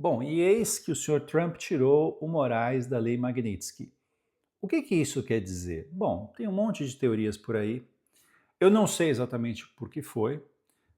Bom, e eis que o senhor Trump tirou o Moraes da Lei Magnitsky. O que que isso quer dizer? Bom, tem um monte de teorias por aí. Eu não sei exatamente por que foi,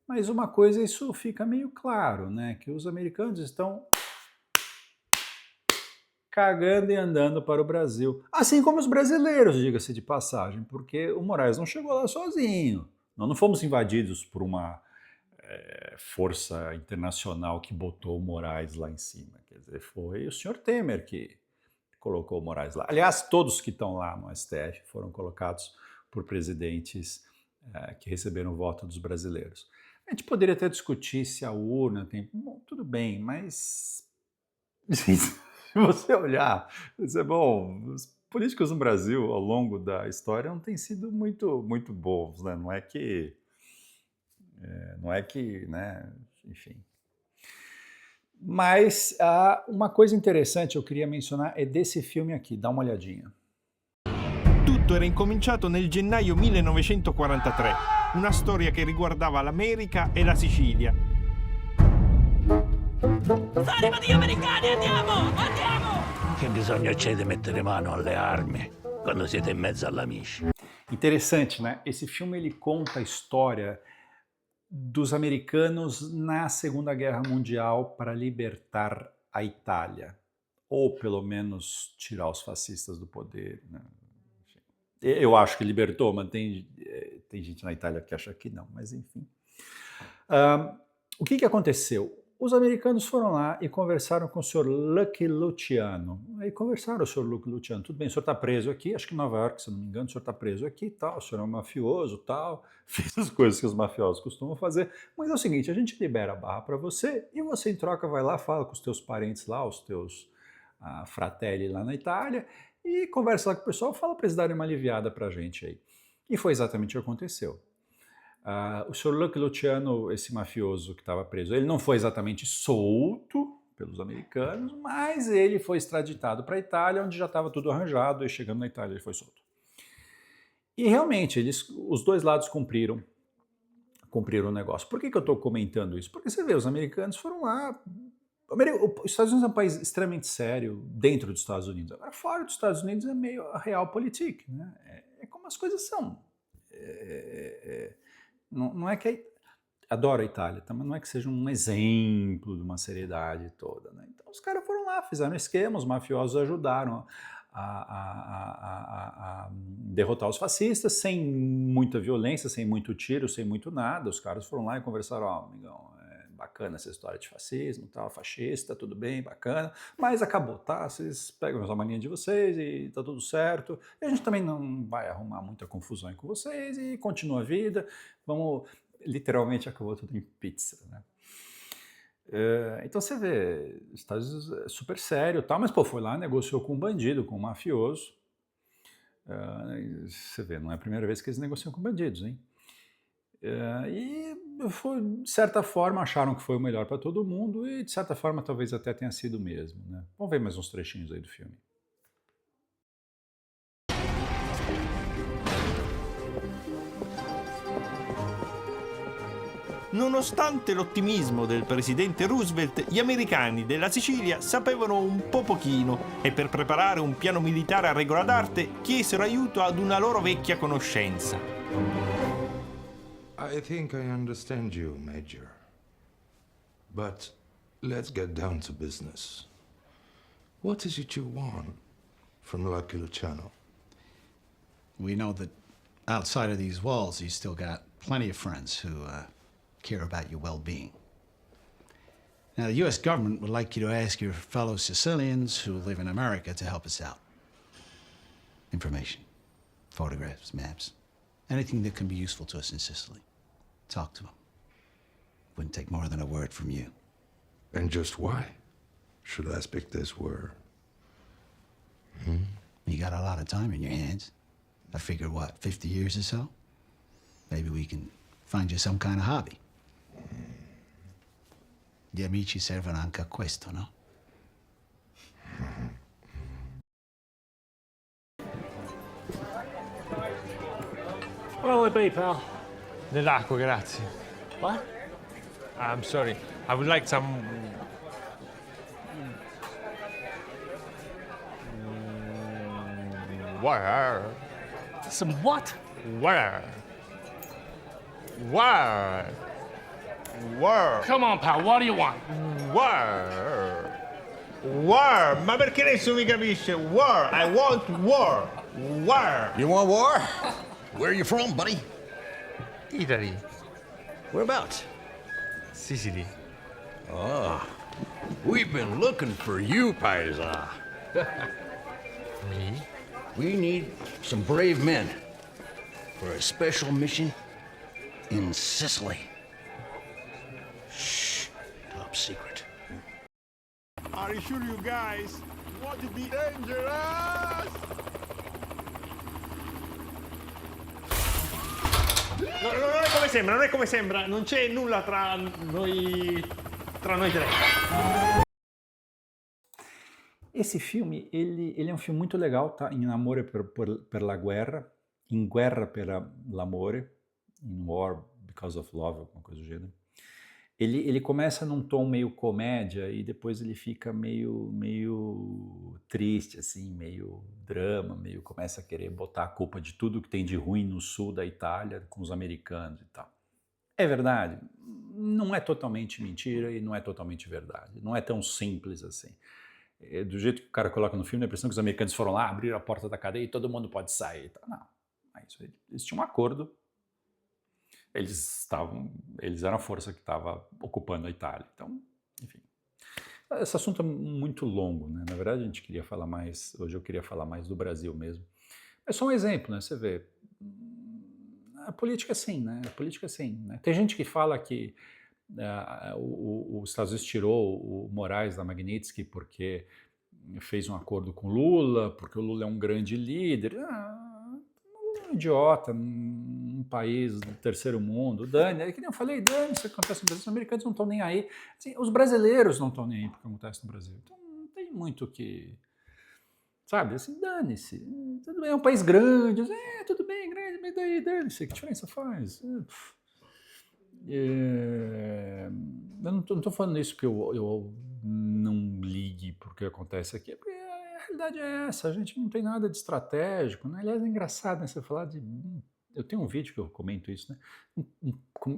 mas uma coisa isso fica meio claro, né? Que os americanos estão cagando e andando para o Brasil. Assim como os brasileiros, diga-se de passagem, porque o Moraes não chegou lá sozinho. Nós não fomos invadidos por uma força internacional que botou o Moraes lá em cima. Quer dizer, foi o senhor Temer que colocou o Moraes lá. Aliás, todos que estão lá no STF foram colocados por presidentes que receberam o voto dos brasileiros. A gente poderia até discutir se a urna tem. Bom, tudo bem, mas. Se você olhar, você, bom, os políticos no Brasil ao longo da história não têm sido muito bons, né? Não é que, né? Enfim. Mas uma coisa interessante eu queria mencionar é desse filme aqui, dá uma olhadinha. Tutto era incominciato nel gennaio 1943, una storia che riguardava l'America e la Sicilia. Sono arrivati gli americani, andiamo! Andiamo! Che bisogno c'è di mettere mano alle armi quando siete in mezzo all'amici? Interessante, né? Esse filme ele conta a história dos americanos na Segunda Guerra Mundial para libertar a Itália, ou pelo menos tirar os fascistas do poder, né? Eu acho que libertou, mas tem gente na Itália que acha que não, mas enfim. O que aconteceu? Os americanos foram lá e conversaram com o senhor Lucky Luciano. Aí conversaram, o senhor Lucky Luciano, tudo bem, o senhor está preso aqui, acho que em Nova York, se não me engano, o senhor está preso aqui, tal, o senhor é um mafioso, tal, fez as coisas que os mafiosos costumam fazer, mas é o seguinte, a gente libera a barra para você e você em troca vai lá, fala com os teus parentes lá, os teus fratelli lá na Itália e conversa lá com o pessoal, fala para eles darem uma aliviada para a gente aí. E foi exatamente o que aconteceu. O senhor Lucky Luciano, esse mafioso que estava preso, ele não foi exatamente solto pelos americanos, mas ele foi extraditado para a Itália, onde já estava tudo arranjado, e chegando na Itália ele foi solto. E realmente, os dois lados cumpriram o negócio. Por que eu estou comentando isso? Porque você vê, os americanos foram lá. Os Estados Unidos é um país extremamente sério dentro dos Estados Unidos. Agora, fora dos Estados Unidos é meio a realpolitik, né? É como as coisas são. Não é que adoro a Itália, mas não é que seja um exemplo de uma seriedade toda, né? Então os caras foram lá, fizeram esquema, os mafiosos ajudaram a derrotar os fascistas sem muita violência, sem muito tiro, sem muito nada. Os caras foram lá e conversaram, amigão, bacana essa história de fascismo, tal, fascista, tudo bem, bacana, mas acabou, tá? Vocês pegam a mania de vocês e tá tudo certo. E a gente também não vai arrumar muita confusão com vocês e continua a vida. Vamos, literalmente acabou tudo em pizza, né? Então você vê, Estados Unidos é super sério, tal, mas pô, foi lá, negociou com um bandido, com um mafioso. Você vê, não é a primeira vez que eles negociam com bandidos, hein? E foi, de certa forma acharam que foi o melhor para todo mundo e de certa forma talvez até tenha sido mesmo, né? Vamos ver mais uns trechinhos aí do filme. Nonostante l'ottimismo del presidente Roosevelt, gli americani della Sicilia sapevano un po' pochino e per preparare un piano militare a regola d'arte chiesero aiuto ad una loro vecchia conoscenza. I think I understand you, Major. But let's get down to business. What is it you want from Lucky Luciano? We know that outside of these walls, you still got plenty of friends who care about your well-being. Now, the U.S. government would like you to ask your fellow Sicilians who live in America to help us out. Information, photographs, maps, anything that can be useful to us in Sicily. Talk to them. Wouldn't take more than a word from you. And just why should I speak this word? You got a lot of time in your hands. I figure, what, 50 years or so? Maybe we can find you some kind of hobby. Gli amici servono anche a questo, no? What'll it be, pal? Dell'acqua, grazie. What? I'm sorry. I would like some Where? Some what? Where? Where? Where? Come on, pal, what do you want? Where? Where? Ma perché nessuno mi capisce? Where? I want war. Where? You want war? Where are you from, buddy? Italy. Whereabouts? Sicily. We've been looking for you, Paisan. Me? We need some brave men for a special mission in Sicily. Shh, top secret. Are you sure you guys want to be dangerous? No, non è come sembra, non è come sembra. Non c'è nulla tra noi tre. Esse filme, ele é um filme muito legal, tá? Em Amore per la Guerra, em Guerra per l'Amore, in War Because of Love, alguma coisa do gênero. Ele começa num tom meio comédia e depois ele fica meio triste, assim, meio drama, meio começa a querer botar a culpa de tudo que tem de ruim no sul da Itália com os americanos e tal. É verdade, não é totalmente mentira e não é totalmente verdade, não é tão simples assim. Do jeito que o cara coloca no filme, a impressão que os americanos foram lá, abriram a porta da cadeia e todo mundo pode sair. Tá? Não, é isso. Eles tinham um acordo, eles eram a força que estava ocupando a Itália. Então, enfim. Esse assunto é muito longo, né? Na verdade, hoje eu queria falar mais do Brasil mesmo. É só um exemplo, né? Você vê, a política é assim, né? A política é assim, né? Tem gente que fala que os Estados Unidos tirou o Moraes da Magnitsky porque fez um acordo com Lula, porque o Lula é um grande líder. Lula é um idiota, um país do terceiro mundo. Dane, é que nem eu falei, dane, isso acontece no Brasil, os americanos não estão nem aí. Assim, os brasileiros não estão nem aí porque acontece no Brasil. Então não tem muito que... Sabe, assim, dane-se. Tudo bem, é um país grande, tudo bem, grande, mas daí dane-se, que diferença faz? Eu não estou falando isso porque eu não ligue porque acontece aqui, porque a realidade é essa, a gente não tem nada de estratégico, né? Aliás, é engraçado, né, você falar de... Eu tenho um vídeo que eu comento isso, né?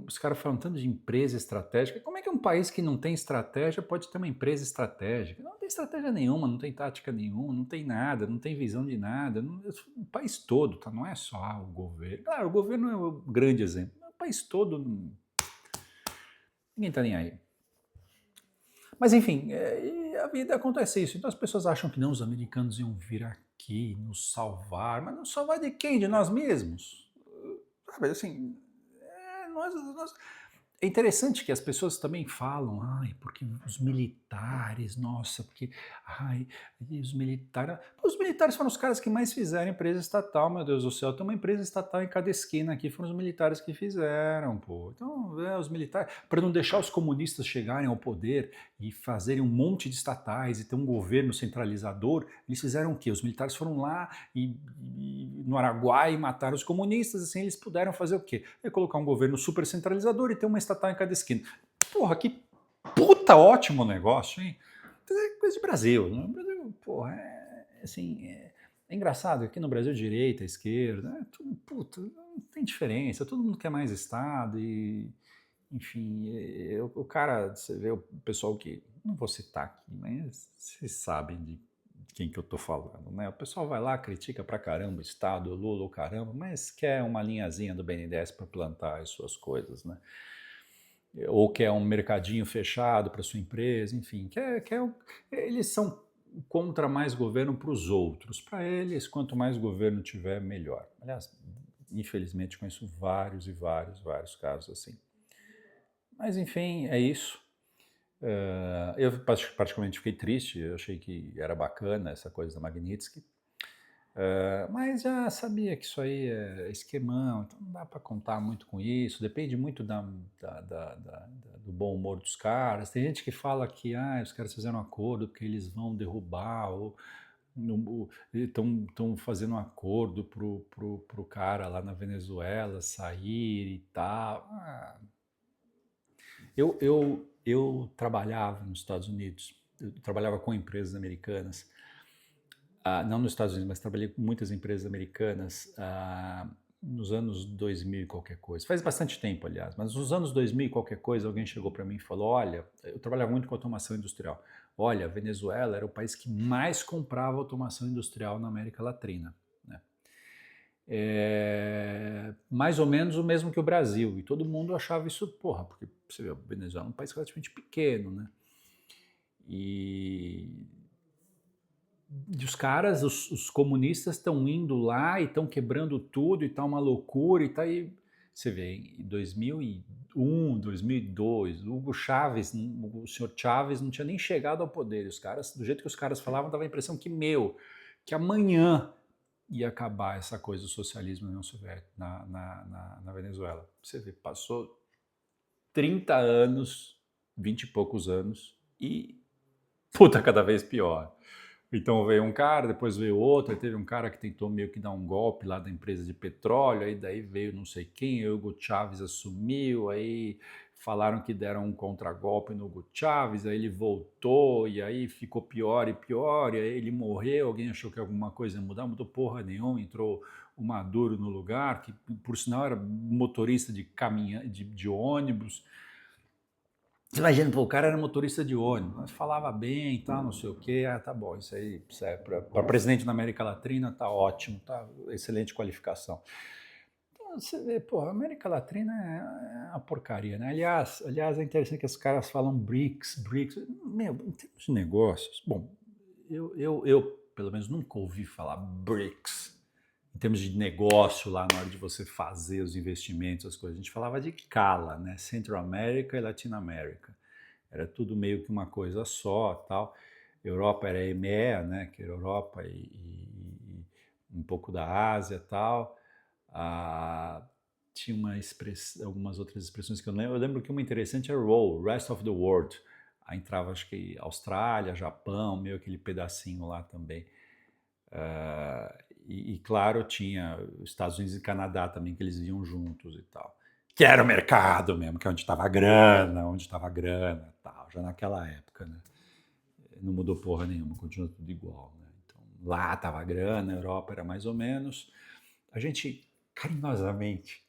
Os caras falam tanto de empresa estratégica, como é que um país que não tem estratégia pode ter uma empresa estratégica? Não tem estratégia nenhuma, não tem tática nenhuma, não tem nada, não tem visão de nada, o país todo, tá? Não é só o governo. Claro, o governo é o grande exemplo, mas o país todo... Ninguém está nem aí. Mas enfim, a vida acontece isso. Então as pessoas acham que não, os americanos iam vir aqui nos salvar. Mas não salvar de quem? De nós mesmos. Sabe, assim, é interessante que as pessoas também falam, porque os militares, nossa, porque, os militares foram os caras que mais fizeram empresa estatal, meu Deus do céu, tem uma empresa estatal em cada esquina aqui, foram os militares que fizeram, pô. Então, os militares, para não deixar os comunistas chegarem ao poder e fazerem um monte de estatais e ter um governo centralizador, eles fizeram o quê? Os militares foram lá no Araguaia e mataram os comunistas, assim, eles puderam fazer o quê? Colocar um governo super centralizador e ter uma estatal em cada esquina. Porra, que puta ótimo negócio, hein? Coisa de Brasil, né? O Brasil, porra, é engraçado, aqui no Brasil, direita, esquerda, tudo, puta, não tem diferença, todo mundo quer mais Estado e, enfim, o cara, você vê o pessoal que, não vou citar aqui, mas vocês sabem de quem que eu tô falando, né? O pessoal vai lá, critica pra caramba o Estado, o Lula, o caramba, mas quer uma linhazinha do BNDES para plantar as suas coisas, né? Ou quer um mercadinho fechado para sua empresa, enfim, eles são contra mais governo para os outros. Para eles, quanto mais governo tiver, melhor. Aliás, infelizmente conheço vários vários casos assim. Mas enfim, é isso. Eu particularmente fiquei triste, eu achei que era bacana essa coisa da Magnitsky, mas já sabia que isso aí é esquemão, então não dá para contar muito com isso, depende muito do bom humor dos caras. Tem gente que fala que os caras fizeram um acordo porque eles vão derrubar, ou estão fazendo um acordo pro cara lá na Venezuela sair e tal. Eu trabalhava nos Estados Unidos, eu trabalhava com empresas americanas Não nos Estados Unidos, mas trabalhei com muitas empresas americanas nos anos 2000 e qualquer coisa. Faz bastante tempo, aliás, mas nos anos 2000 e qualquer coisa, alguém chegou para mim e falou, olha, eu trabalhava muito com automação industrial. Olha, a Venezuela era o país que mais comprava automação industrial na América Latina, né? Mais ou menos o mesmo que o Brasil. E todo mundo achava isso, porra, porque você vê, a Venezuela é um país relativamente pequeno, né? E os caras, os comunistas estão indo lá e estão quebrando tudo e tá uma loucura e tá aí. Você vê, em 2001, 2002, o Hugo Chávez, o senhor Chávez não tinha nem chegado ao poder. Os caras, do jeito que os caras falavam, dava a impressão que amanhã ia acabar essa coisa do socialismo na União Soviética, na Venezuela. Você vê, passou 30 anos, 20 e poucos anos e puta, cada vez pior. Então veio um cara, depois veio outro, aí teve um cara que tentou meio que dar um golpe lá da empresa de petróleo, aí daí veio não sei quem, o Hugo Chávez assumiu, aí falaram que deram um contragolpe no Hugo Chávez, aí ele voltou, e aí ficou pior e pior, e aí ele morreu, alguém achou que alguma coisa ia mudar, mudou porra nenhuma, entrou o Maduro no lugar, que por sinal era motorista de ônibus. Você imagina, pô, o cara era motorista de ônibus, mas falava bem e tal, não sei o quê. Tá bom, isso aí para presidente da América Latina tá ótimo, tá excelente qualificação. Então, você vê, pô, a América Latina é uma porcaria, né? Aliás, é interessante que os caras falam BRICS. Meu, em termos de negócios, bom, eu pelo menos nunca ouvi falar BRICS. Em termos de negócio, lá na hora de você fazer os investimentos, as coisas, a gente falava de CALA, né? Central America e Latinoamérica. Era tudo meio que uma coisa só, tal. Europa era EMEA, né? Que era Europa e um pouco da Ásia, tal. Tinha algumas outras expressões que eu lembro. Eu lembro que uma interessante era ROW, Rest of the World. Aí entrava, acho que Austrália, Japão, meio aquele pedacinho lá também. E claro, tinha os Estados Unidos e Canadá também, que eles iam juntos e tal. Que era o mercado mesmo, que é onde estava a grana e tal, já naquela época, né? Não mudou porra nenhuma, continua tudo igual, né? Então, lá estava a grana, a Europa era mais ou menos. A gente, carinhosamente,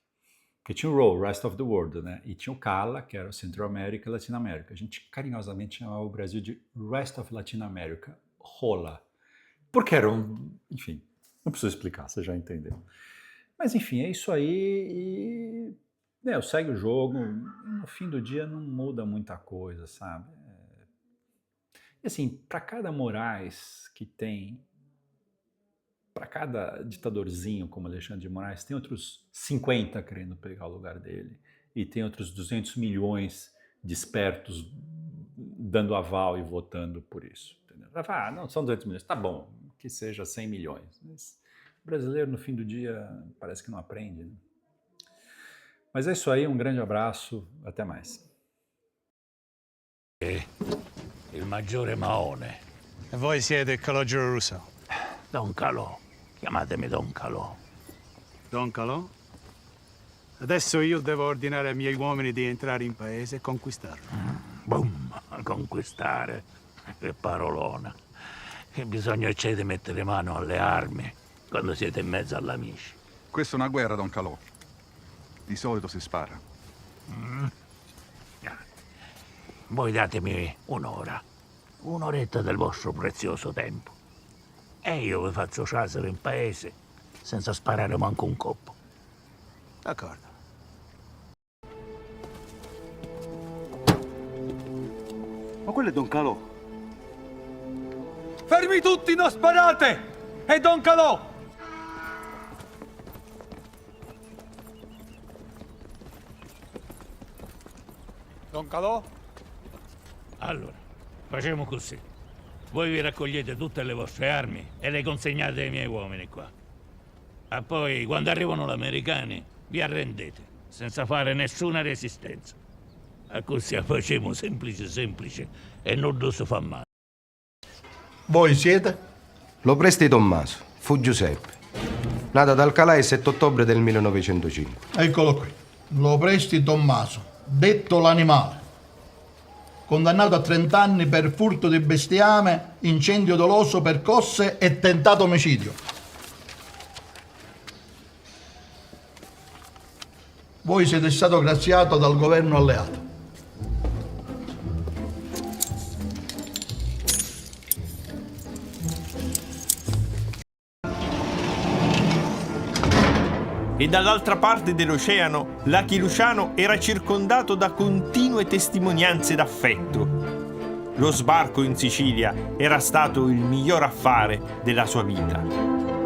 porque tinha o ROW, Rest of the World, né? E tinha o CALA, que era o Central America e Latinoamérica. A gente carinhosamente chamava o Brasil de Rest of Latin America, ROLA. Porque era enfim, não preciso explicar, você já entendeu. Mas enfim, é isso aí e segue o jogo. No fim do dia não muda muita coisa, sabe? E assim, para cada Moraes que tem, para cada ditadorzinho como Alexandre de Moraes, tem outros 50 querendo pegar o lugar dele. E tem outros 200 milhões de espertos dando aval e votando por isso. Entendeu? Não, são 200 milhões, tá bom, que seja 100 milhões. Mas o brasileiro, no fim do dia, parece que não aprende, né? Mas é isso aí, um grande abraço, até mais. Il maggiore Maone. E voi siete Calogero Russo? Don Calò. Chiamatemi Don Calò. Don Calò? Adesso io devo ordinare ai miei uomini di entrare in paese e conquistarlo. Boom, conquistare. Che parolona. Che bisogno c'è di mettere mano alle armi quando siete in mezzo all'amici? Questa è una guerra, Don Calò. Di solito si spara. Voi datemi un'ora, un'oretta del vostro prezioso tempo. E io vi faccio ciasere in paese senza sparare manco un colpo. D'accordo. Ma quello è Don Calò. Fermi tutti, non sparate! È Don Calò! Don Calò? Allora, facciamo così. Voi vi raccogliete tutte le vostre armi e le consegnate ai miei uomini qua. E poi, quando arrivano gli americani, vi arrendete, senza fare nessuna resistenza. E così facciamo semplice e non si fa male. Voi siete? Lopresti Tommaso, fu Giuseppe. Nato ad Alcalá il 7 ottobre del 1905. Eccolo qui. Lopresti Tommaso, detto l'animale. condannato a 30 anni per furto di bestiame, incendio doloso, percosse e tentato omicidio. Voi siete stato graziato dal governo alleato. E dall'altra parte dell'oceano, Lucky Luciano era circondato da continue testimonianze d'affetto. Lo sbarco in Sicilia era stato il miglior affare della sua vita.